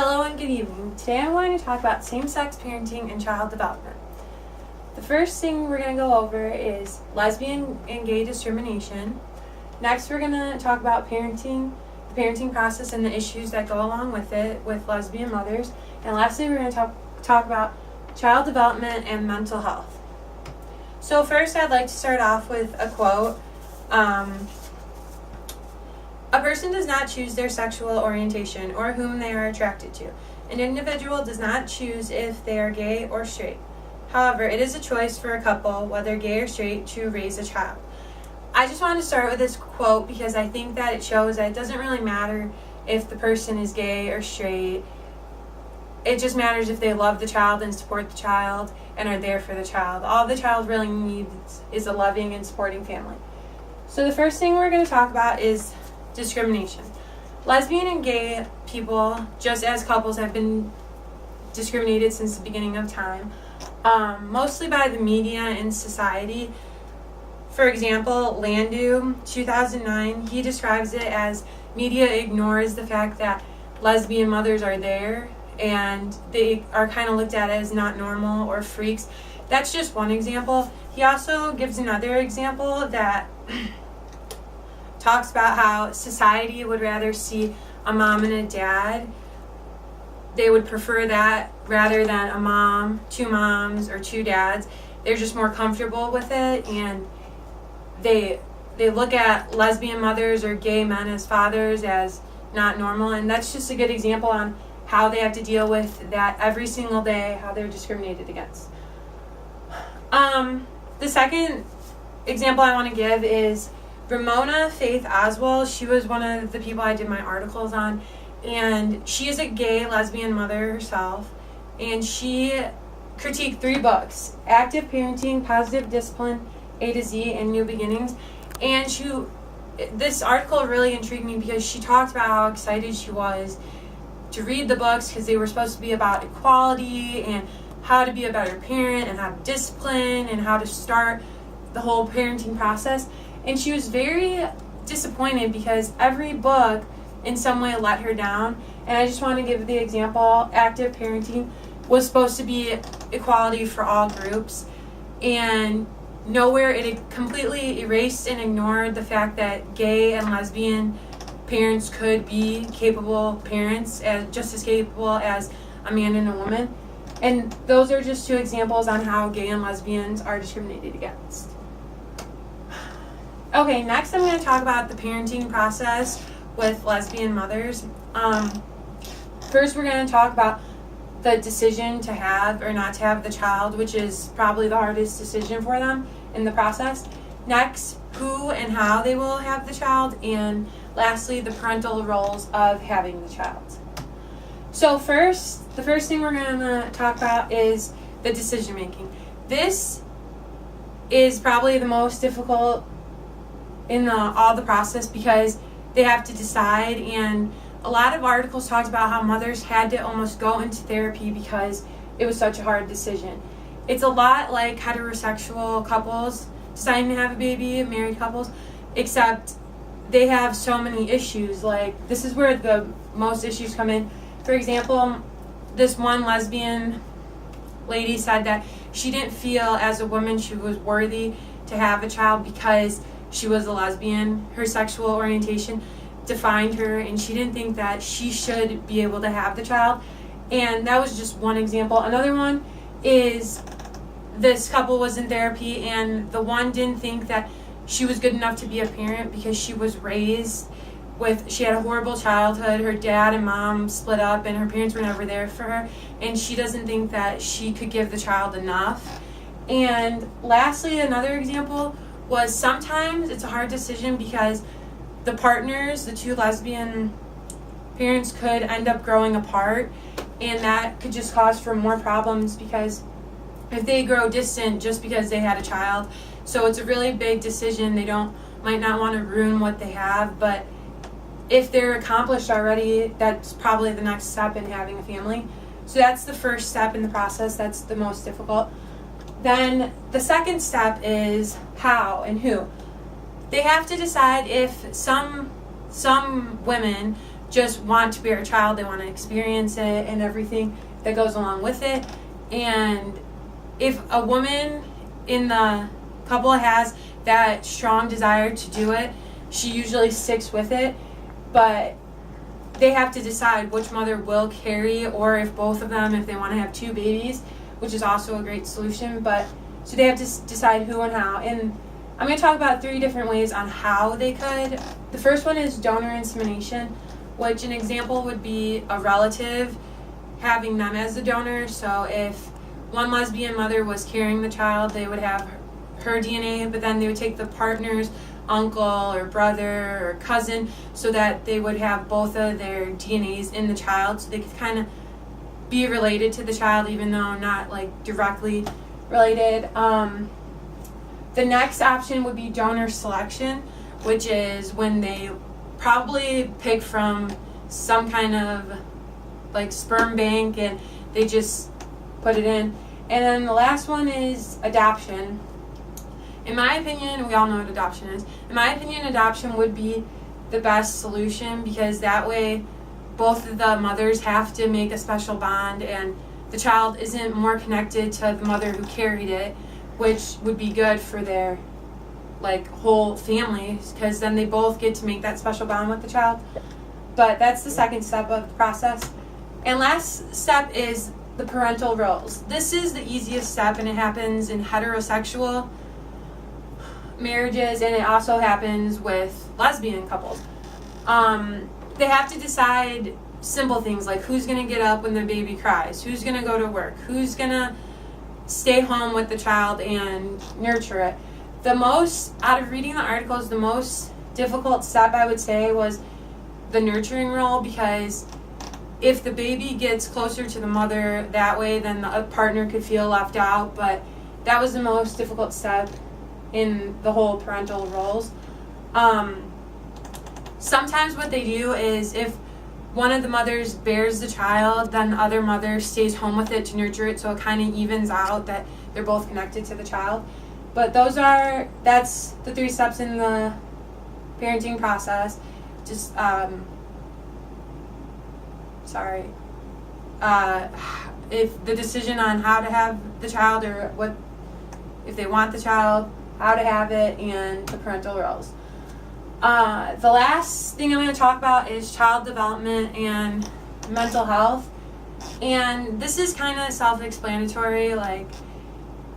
Hello and good evening. Today I'm going to talk about same-sex parenting and child development. The first thing we're going to go over is lesbian and gay discrimination. Next we're going to talk about parenting, the parenting process and the issues that go along with it with lesbian mothers. And lastly we're going to talk about child development and mental health. So first I'd like to start off with a quote. A person does not choose their sexual orientation or whom they are attracted to. An individual does not choose if they are gay or straight. However, it is a choice for a couple, whether gay or straight, to raise a child. I just wanted to start with this quote because I think that it shows that it doesn't really matter if the person is gay or straight. It just matters if they love the child and support the child and are there for the child. All the child really needs is a loving and supporting family. So the first thing we're going to talk about is discrimination. Lesbian and gay people, just as couples, have been discriminated since the beginning of time, mostly by the media and society. For example, Landau, 2009, he describes it as media ignores the fact that lesbian mothers are there and they are kind of looked at as not normal or freaks. That's just one example. He also gives another example that talks about how society would rather see a mom and a dad. They would prefer that rather than a mom, two moms, or two dads. They're just more comfortable with it, and they look at lesbian mothers or gay men as fathers as not normal, and that's just a good example on how they have to deal with that every single day, how they're discriminated against. The second example I want to give is Ramona Faith Oswald. She was one of the people I did my articles on, and she is a gay lesbian mother herself, and she critiqued 3 books: Active Parenting, Positive Discipline, A to Z, and New Beginnings. And this article really intrigued me because she talked about how excited she was to read the books because they were supposed to be about equality and how to be a better parent and how to discipline and how to start the whole parenting process. And she was very disappointed because every book in some way let her down. And I just want to give the example. Active Parenting was supposed to be equality for all groups, and nowhere it completely erased and ignored the fact that gay and lesbian parents could be capable parents, just as capable as a man and a woman. And those are just 2 examples on how gay and lesbians are discriminated against. Okay, next I'm going to talk about the parenting process with lesbian mothers. First we're going to talk about the decision to have or not to have the child, which is probably the hardest decision for them in the process. Next, who and how they will have the child, and lastly, the parental roles of having the child. So the first thing we're going to talk about is the decision making. This is probably the most difficult in all the process because they have to decide, and a lot of articles talked about how mothers had to almost go into therapy because it was such a hard decision. It's a lot like heterosexual couples deciding to have a baby, married couples, except they have so many issues. Like, this is where the most issues come in. For example, this one lesbian lady said that she didn't feel as a woman she was worthy to have a child because she was a lesbian. Her sexual orientation defined her, and she didn't think that she should be able to have the child. And that was just one example. Another one is this couple was in therapy, and the one didn't think that she was good enough to be a parent because she was raised she had a horrible childhood. Her dad and mom split up, and her parents were never there for her, and she doesn't think that she could give the child enough. And lastly, another example was sometimes it's a hard decision because the partners, the 2 lesbian parents, could end up growing apart, and that could just cause for more problems because if they grow distant just because they had a child. So it's a really big decision. They might not want to ruin what they have, but if they're accomplished already, that's probably the next step in having a family. So that's the first step in the process. That's the most difficult. Then the second step is how and who. They have to decide if some women just want to bear a child. They want to experience it and everything that goes along with it. And if a woman in the couple has that strong desire to do it, she usually sticks with it. But they have to decide which mother will carry, or if both of them, if they want to have 2 babies, which is also a great solution. But so they have to decide who and how. And I'm going to talk about 3 different ways on how they could. The first one is donor insemination, which an example would be a relative having them as the donor. So if one lesbian mother was carrying the child, they would have her DNA, but then they would take the partner's uncle or brother or cousin, so that they would have both of their DNAs in the child, so they could kind of be related to the child even though not like directly related. The next option would be donor selection, which is when they probably pick from some kind of like sperm bank and they just put it in. And then the last one is adoption. In my opinion, we all know what adoption is. In my opinion, adoption would be the best solution, because that way both of the mothers have to make a special bond and the child isn't more connected to the mother who carried it, which would be good for their like whole family, because then they both get to make that special bond with the child. But that's the second step of the process. And last step is the parental roles. This is the easiest step, and it happens in heterosexual marriages, and it also happens with lesbian couples. They have to decide simple things like who's going to get up when the baby cries, who's going to go to work, who's going to stay home with the child and nurture it. The most, out of reading the articles, the most difficult step I would say was the nurturing role, because if the baby gets closer to the mother that way, then the partner could feel left out. But that was the most difficult step in the whole parental roles. Sometimes what they do is if one of the mothers bears the child, then the other mother stays home with it to nurture it, so it kind of evens out that they're both connected to the child. But that's the 3 steps in the parenting process. Just if the decision on how to have the child, or what if they want the child, how to have it, and the parental roles. The last thing I'm going to talk about is child development and mental health. And this is kind of self-explanatory. Like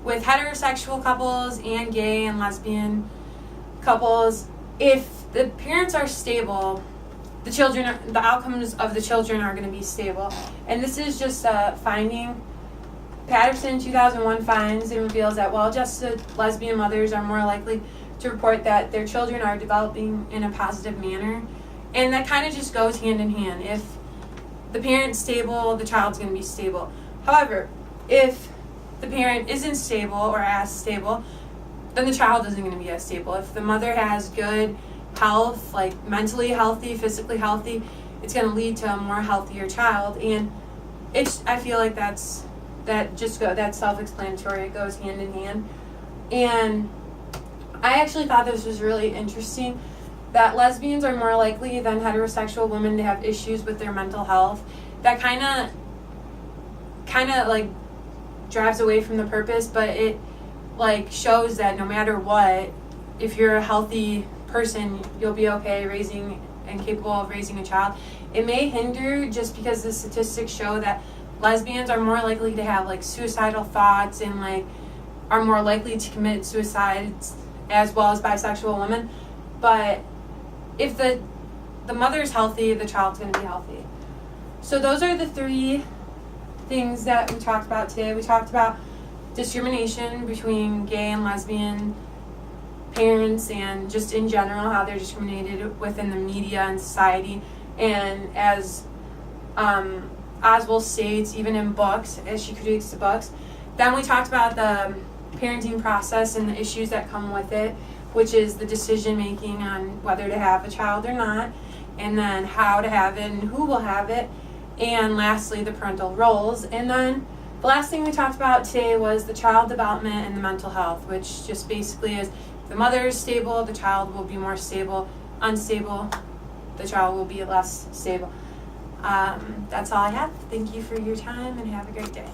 with heterosexual couples and gay and lesbian couples, if the parents are stable, the outcomes of the children are going to be stable. And this is just a finding. Patterson 2001 finds and reveals that well-adjusted lesbian mothers are more likely to report that their children are developing in a positive manner. And that kind of just goes hand in hand. If the parent's stable, the child's going to be stable. However, if the parent isn't stable or as stable, then the child isn't going to be as stable. If the mother has good health, like mentally healthy, physically healthy, it's going to lead to a more healthier child. And I feel like that's self-explanatory. It goes hand in hand. And I actually thought this was really interesting, that lesbians are more likely than heterosexual women to have issues with their mental health. That kind of like drives away from the purpose, but it like shows that no matter what, if you're a healthy person, you'll be okay raising and capable of raising a child. It may hinder just because the statistics show that lesbians are more likely to have like suicidal thoughts and like are more likely to commit suicides, as well as bisexual women. But if the mother's healthy, the child's going to be healthy. So those are the 3 things that we talked about today. We talked about discrimination between gay and lesbian parents, and just in general how they're discriminated within the media and society, and as Oswald states, even in books, as she critiques the books. Then we talked about the parenting process and the issues that come with it, which is the decision making on whether to have a child or not, and then how to have it and who will have it, and lastly the parental roles. And then the last thing we talked about today was the child development and the mental health, which just basically is if the mother is stable, the child will be more stable. Unstable, the child will be less stable. That's all I have. Thank you for your time and have a great day.